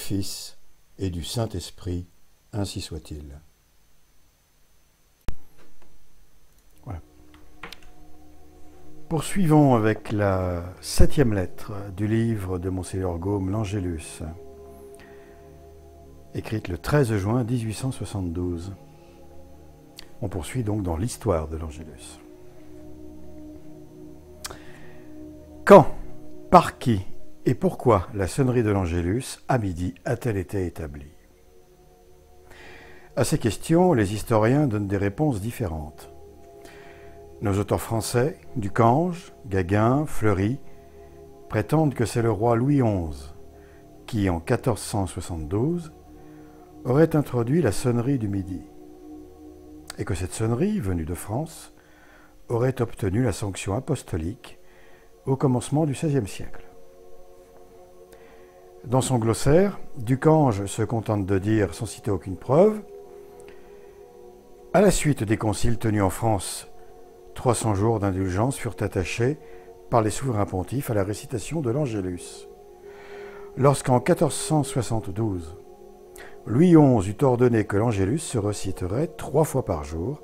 Fils et du Saint-Esprit, ainsi soit-il. Voilà. Poursuivons avec la 7e lettre du livre de Monseigneur Gaume, l'Angélus, écrite le 13 juin 1872. On poursuit donc dans l'histoire de l'Angélus. Quand, par qui et pourquoi la sonnerie de l'Angélus, à midi, a-t-elle été établie? À ces questions, les historiens donnent des réponses différentes. Nos auteurs français, Ducange, Gagin, Fleury, prétendent que c'est le roi Louis XI qui, en 1472, aurait introduit la sonnerie du midi, et que cette sonnerie, venue de France, aurait obtenu la sanction apostolique au commencement du XVIe siècle. Dans son glossaire, Ducange se contente de dire, sans citer aucune preuve, « À la suite des conciles tenus en France, 300 jours d'indulgence furent attachés par les souverains pontifes à la récitation de l'Angélus. Lorsqu'en 1472, Louis XI eut ordonné que l'Angélus se reciterait 3 fois par jour,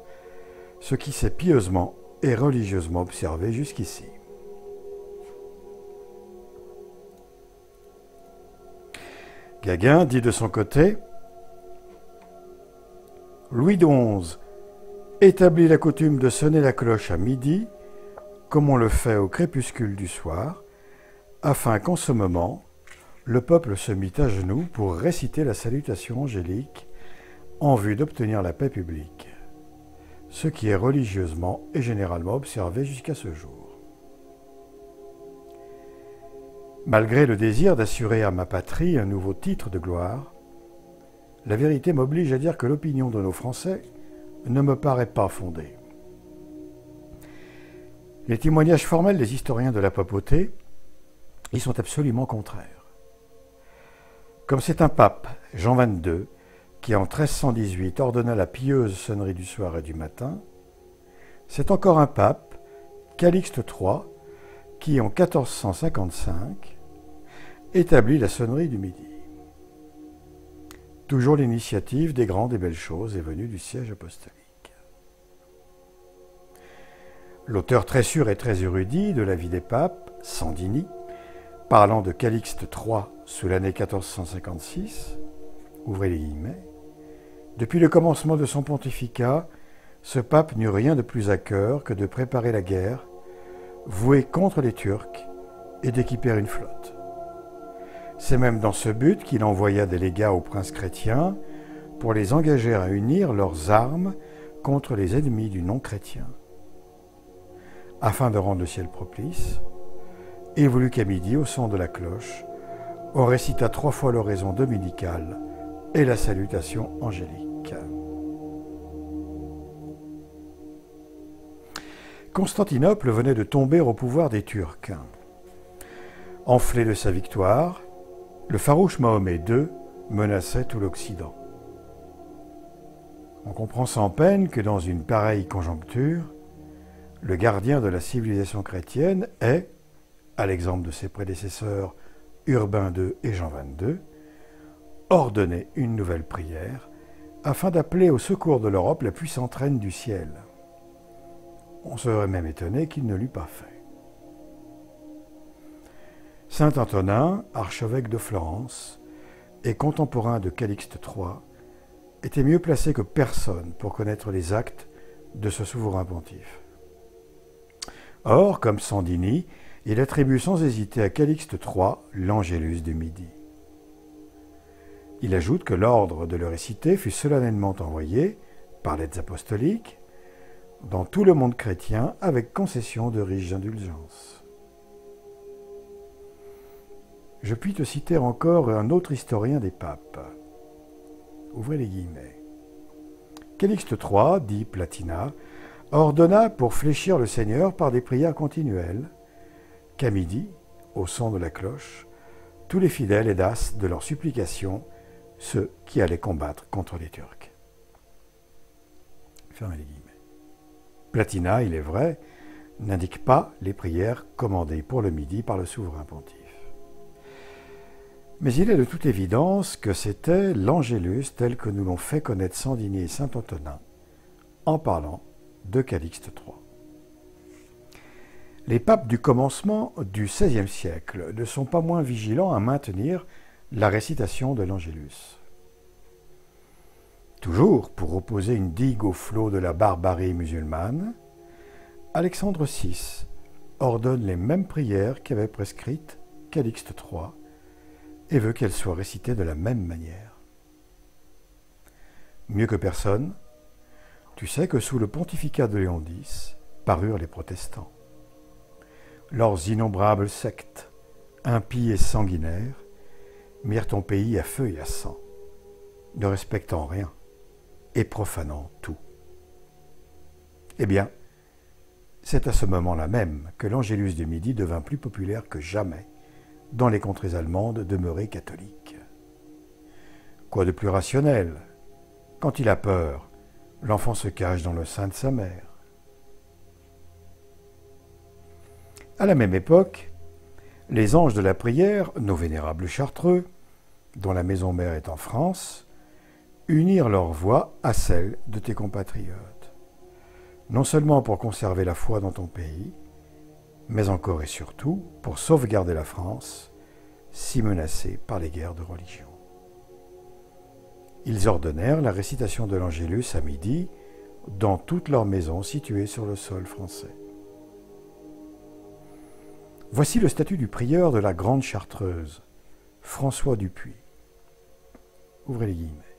ce qui s'est pieusement et religieusement observé jusqu'ici. » Gagin dit de son côté « Louis XI établit la coutume de sonner la cloche à midi, comme on le fait au crépuscule du soir, afin qu'en ce moment, le peuple se mit à genoux pour réciter la salutation angélique en vue d'obtenir la paix publique, ce qui est religieusement et généralement observé jusqu'à ce jour. Malgré le désir d'assurer à ma patrie un nouveau titre de gloire, la vérité m'oblige à dire que l'opinion de nos Français ne me paraît pas fondée. Les témoignages formels des historiens de la papauté y sont absolument contraires. Comme c'est un pape, Jean XXII, qui en 1318 ordonna la pieuse sonnerie du soir et du matin, c'est encore un pape, Calixte III, qui en 1455 établit la sonnerie du midi. Toujours l'initiative des grandes et belles choses est venue du siège apostolique. L'auteur très sûr et très érudit de la vie des papes, Sandini, parlant de Calixte III sous l'année 1456, ouvrez les guillemets, depuis le commencement de son pontificat, ce pape n'eut rien de plus à cœur que de préparer la guerre, vouée contre les Turcs, et d'équiper une flotte. C'est même dans ce but qu'il envoya des légats aux princes chrétiens pour les engager à unir leurs armes contre les ennemis du non-chrétien. Afin de rendre le ciel propice, il voulut qu'à midi, au son de la cloche, on récita 3 fois l'oraison dominicale et la salutation angélique. Constantinople venait de tomber au pouvoir des Turcs. Enflé de sa victoire, le farouche Mahomet II menaçait tout l'Occident. On comprend sans peine que dans une pareille conjoncture, le gardien de la civilisation chrétienne est, à l'exemple de ses prédécesseurs Urbain II et Jean XXII, ordonné une nouvelle prière afin d'appeler au secours de l'Europe la puissante reine du ciel. On serait même étonné qu'il ne l'eût pas fait. Saint Antonin, archevêque de Florence et contemporain de Calixte III, était mieux placé que personne pour connaître les actes de ce souverain pontife. Or, comme Sandini, il attribue sans hésiter à Calixte III l'Angélus du midi. Il ajoute que l'ordre de le réciter fut solennellement envoyé, par lettres apostoliques, dans tout le monde chrétien avec concession de riches indulgences. Je puis te citer encore un autre historien des papes. Ouvrez les guillemets. Calixte III, dit Platina, ordonna pour fléchir le Seigneur par des prières continuelles, qu'à midi, au son de la cloche, tous les fidèles aidassent de leurs supplications ceux qui allaient combattre contre les Turcs. Fermez les guillemets. Platina, il est vrai, n'indique pas les prières commandées pour le midi par le souverain pontife. Mais il est de toute évidence que c'était l'Angélus tel que nous l'ont fait connaître Sandini et Saint-Antonin en parlant de Calixte III. Les papes du commencement du XVIe siècle ne sont pas moins vigilants à maintenir la récitation de l'Angélus. Toujours pour opposer une digue au flot de la barbarie musulmane, Alexandre VI ordonne les mêmes prières qu'avait prescrites Calixte III et veut qu'elles soient récitées de la même manière. Mieux que personne, tu sais que sous le pontificat de Léon X parurent les protestants. Leurs innombrables sectes, impies et sanguinaires, mirent ton pays à feu et à sang, ne respectant rien et profanant tout. Eh bien, c'est à ce moment-là même que l'Angélus du Midi devint plus populaire que jamais dans les contrées allemandes demeurées catholiques. Quoi de plus rationnel? Quand il a peur, l'enfant se cache dans le sein de sa mère. À la même époque, les anges de la prière, nos vénérables chartreux, dont la maison mère est en France, unirent leur voix à celle de tes compatriotes, non seulement pour conserver la foi dans ton pays, mais encore et surtout pour sauvegarder la France, si menacée par les guerres de religion. Ils ordonnèrent la récitation de l'Angélus à midi dans toutes leurs maisons situées sur le sol français. Voici le statut du prieur de la Grande Chartreuse, François Dupuis. Ouvrez les guillemets.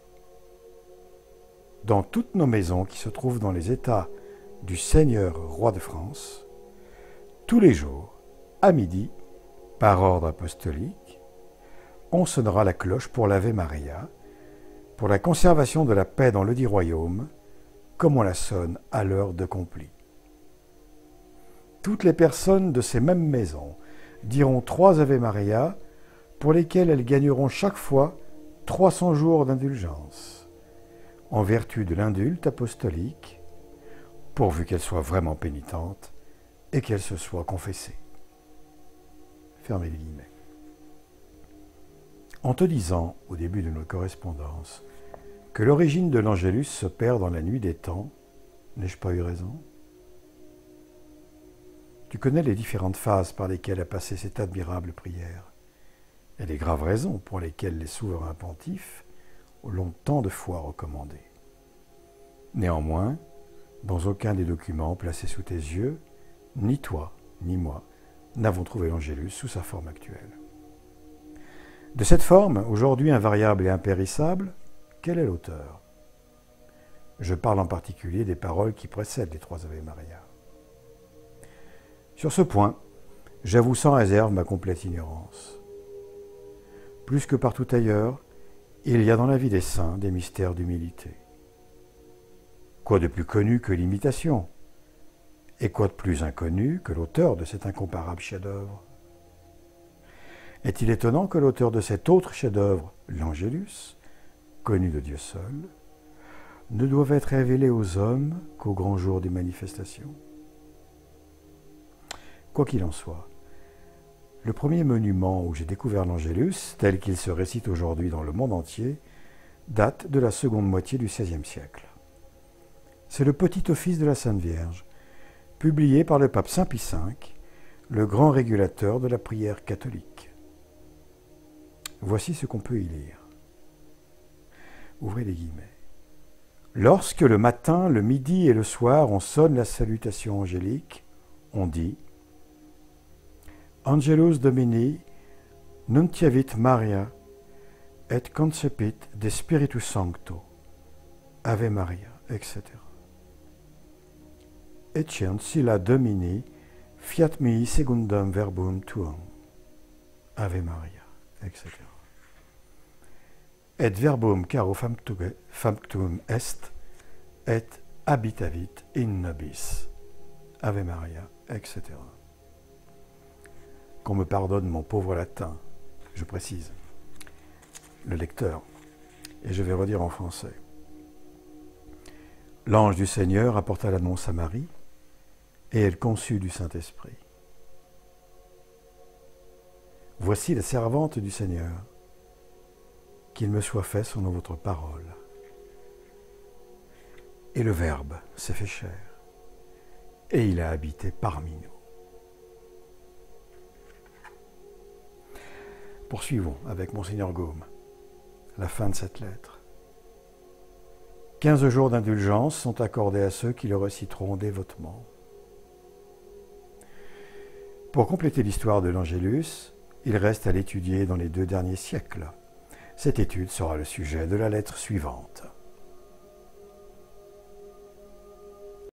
Dans toutes nos maisons qui se trouvent dans les États du Seigneur roi de France, tous les jours, à midi, par ordre apostolique, on sonnera la cloche pour l'Ave Maria, pour la conservation de la paix dans ledit royaume, comme on la sonne à l'heure de compli. Toutes les personnes de ces mêmes maisons diront 3 Ave Maria, pour lesquelles elles gagneront chaque fois 300 jours d'indulgence, en vertu de l'indulte apostolique, pourvu qu'elle soit vraiment pénitente et qu'elle se soit confessée. Fermez les guillemets. En te disant, au début de notre correspondance, que l'origine de l'Angélus se perd dans la nuit des temps, n'ai-je pas eu raison? Tu connais les différentes phases par lesquelles a passé cette admirable prière, et les graves raisons pour lesquelles les souverains pontifes l'ont tant de fois recommandé. Néanmoins, dans aucun des documents placés sous tes yeux, ni toi, ni moi, n'avons trouvé l'Angélus sous sa forme actuelle. De cette forme, aujourd'hui invariable et impérissable, quel est l'auteur? Je parle en particulier des paroles qui précèdent les 3 Ave Maria. Sur ce point, j'avoue sans réserve ma complète ignorance. Plus que partout ailleurs, il y a dans la vie des saints des mystères d'humilité. Quoi de plus connu que l'imitation? Et quoi de plus inconnu que l'auteur de cet incomparable chef-d'œuvre? Est-il étonnant que l'auteur de cet autre chef-d'œuvre, l'Angélus, connu de Dieu seul, ne doive être révélé aux hommes qu'au grand jour des manifestations? Quoi qu'il en soit, le premier monument où j'ai découvert l'Angélus, tel qu'il se récite aujourd'hui dans le monde entier, date de la seconde moitié du XVIe siècle. C'est le Petit Office de la Sainte Vierge, publié par le pape Saint Pie V, le grand régulateur de la prière catholique. Voici ce qu'on peut y lire. Ouvrez les guillemets. Lorsque le matin, le midi et le soir on sonne la salutation angélique, on dit Angelus Domini nuntiavit Maria et concepit de Spiritu Sancto, Ave Maria, etc. Etiam silla Domini fiat mihi secundum verbum tuum, Ave Maria, etc. Et verbum caro factum est, et habitavit in nobis, Ave Maria, etc. Qu'on me pardonne mon pauvre latin, je précise, le lecteur, et je vais redire en français. L'ange du Seigneur apporta l'annonce à Marie, et elle conçut du Saint-Esprit. Voici la servante du Seigneur, qu'il me soit fait selon votre parole. Et le Verbe s'est fait chair, et il a habité parmi nous. Poursuivons avec Monseigneur Gaume, la fin de cette lettre. 15 jours d'indulgence sont accordés à ceux qui le reciteront dévotement. Pour compléter l'histoire de l'Angélus, il reste à l'étudier dans les 2 derniers siècles. Cette étude sera le sujet de la lettre suivante.